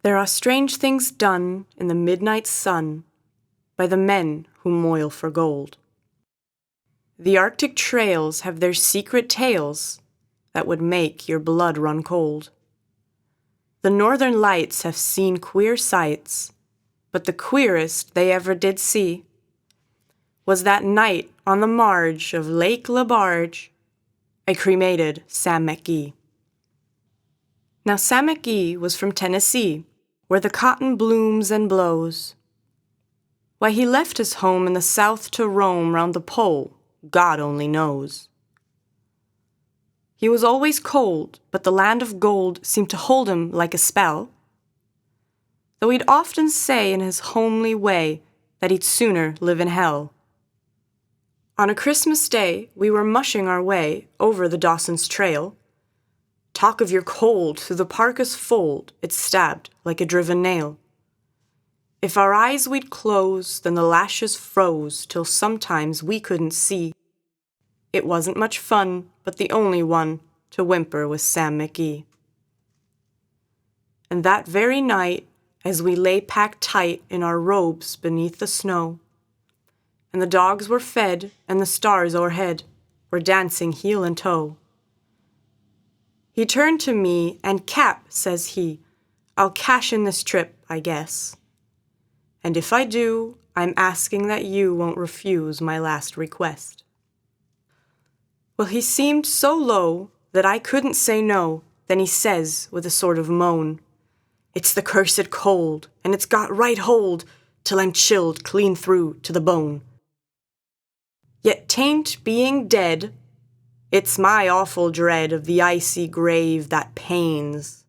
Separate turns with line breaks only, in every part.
There are strange things done in the midnight sun by the men who moil for gold. The Arctic trails have their secret tales that would make your blood run cold. The northern lights have seen queer sights, but the queerest they ever did see was that night on the marge of Lake Aalborg, I cremated Sam McGee. Now Sam McGee was from Tennessee, where the cotton blooms and blows. Why he left his home in the south to roam round the pole, God only knows. He was always cold, but the land of gold seemed to hold him like a spell, though he'd often say in his homely way that he'd sooner live in hell. On a Christmas day, we were mushing our way over the Dawson's Trail. Talk of your cold through the parka's fold, it stabbed like a driven nail. If our eyes we'd close, then the lashes froze till sometimes we couldn't see. It wasn't much fun, but the only one to whimper was Sam McGee. And that very night, as we lay packed tight in our robes beneath the snow, and the dogs were fed and the stars o'erhead were dancing heel and toe, he turned to me and, "Cap," says he, "I'll cash in this trip, I guess. And if I do, I'm asking that you won't refuse my last request." Well, he seemed so low that I couldn't say no. Then he says with a sort of moan, "It's the cursed cold, and it's got right hold till I'm chilled clean through to the bone. Yet 'tain't being dead, it's my awful dread of the icy grave that pains.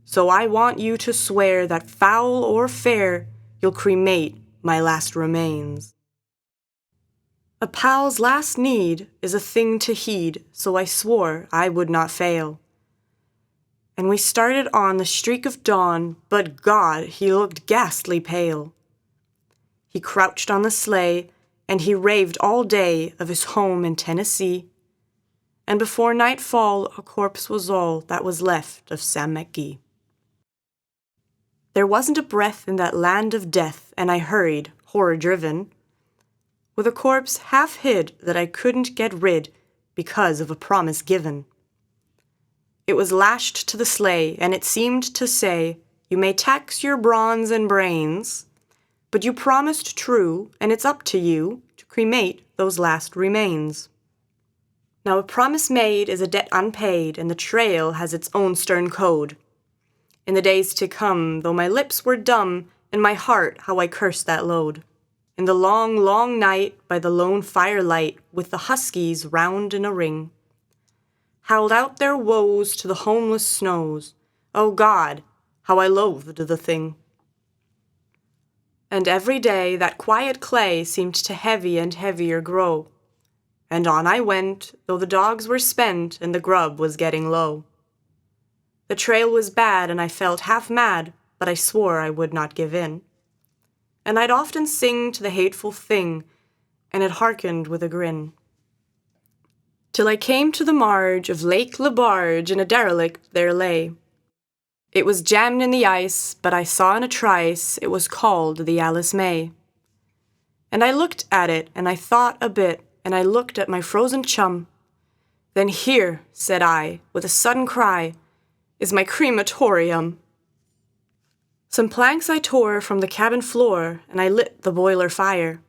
So I want you to swear that foul or fair, you'll cremate my last remains." A pal's last need is a thing to heed, so I swore I would not fail. And we started on the streak of dawn, but God, he looked ghastly pale. He crouched on the sleigh, and he raved all day of his home in Tennessee, and before nightfall a corpse was all that was left of Sam McGee. There wasn't a breath in that land of death, and I hurried, horror-driven, with a corpse half hid that I couldn't get rid because of a promise given. It was lashed to the sleigh, and it seemed to say, "You may tax your bronze and brains, but you promised true, and it's up to you to cremate those last remains." Now a promise made is a debt unpaid, and the trail has its own stern code. In the days to come, though my lips were dumb, in my heart how I cursed that load. In the long, long night, by the lone firelight, with the huskies round in a ring, howled out their woes to the homeless snows. Oh God, how I loathed the thing. And every day that quiet clay seemed to heavy and heavier grow, and on I went, though the dogs were spent and the grub was getting low. The trail was bad and I felt half mad, but I swore I would not give in. And I'd often sing to the hateful thing, and it hearkened with a grin. Till I came to the marge of Lake Aalborg, and a derelict there lay. It was jammed in the ice, but I saw in a trice it was called the Alice May. And I looked at it, and I thought a bit, and I looked at my frozen chum. Then here, said I, with a sudden cry, is my crematorium. Some planks I tore from the cabin floor, and I lit the boiler fire.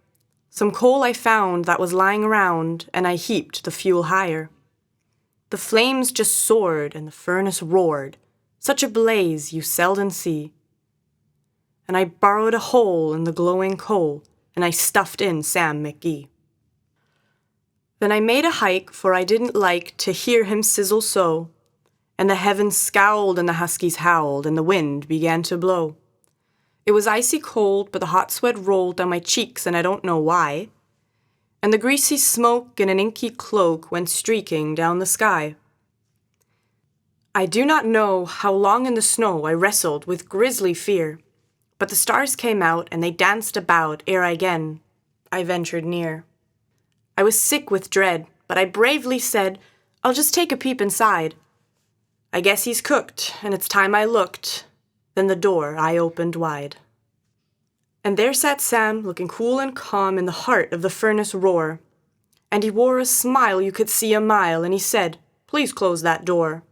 Some coal I found that was lying around, and I heaped the fuel higher. The flames just soared, and the furnace roared, such a blaze you seldom see. And I burrowed a hole in the glowing coal, and I stuffed in Sam McGee. Then I made a hike, for I didn't like to hear him sizzle so, and the heavens scowled and the huskies howled, and the wind began to blow. It was icy cold, but the hot sweat rolled down my cheeks, and I don't know why, and the greasy smoke in an inky cloak went streaking down the sky. I do not know how long in the snow I wrestled with grisly fear, but the stars came out, and they danced about ere I ventured near. I was sick with dread, but I bravely said, "I'll just take a peep inside. I guess he's cooked, and it's time I looked." Then the door I opened wide. And there sat Sam, looking cool and calm in the heart of the furnace roar. And he wore a smile you could see a mile, and he said, "Please close that door.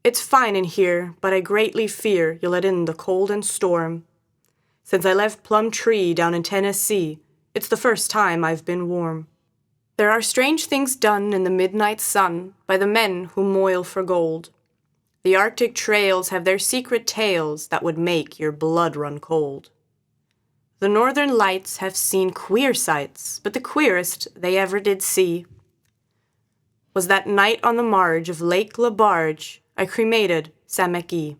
It's fine in here, but I greatly fear you'll let in the cold and storm. Since I left Plum Tree down in Tennessee, it's the first time I've been warm. There are strange things done in the midnight sun by the men who moil for gold. The Arctic trails have their secret tales that would make your blood run cold. The northern lights have seen queer sights, but the queerest they ever did see was that night on the marge of Lake Labarge I cremated Sam McGee."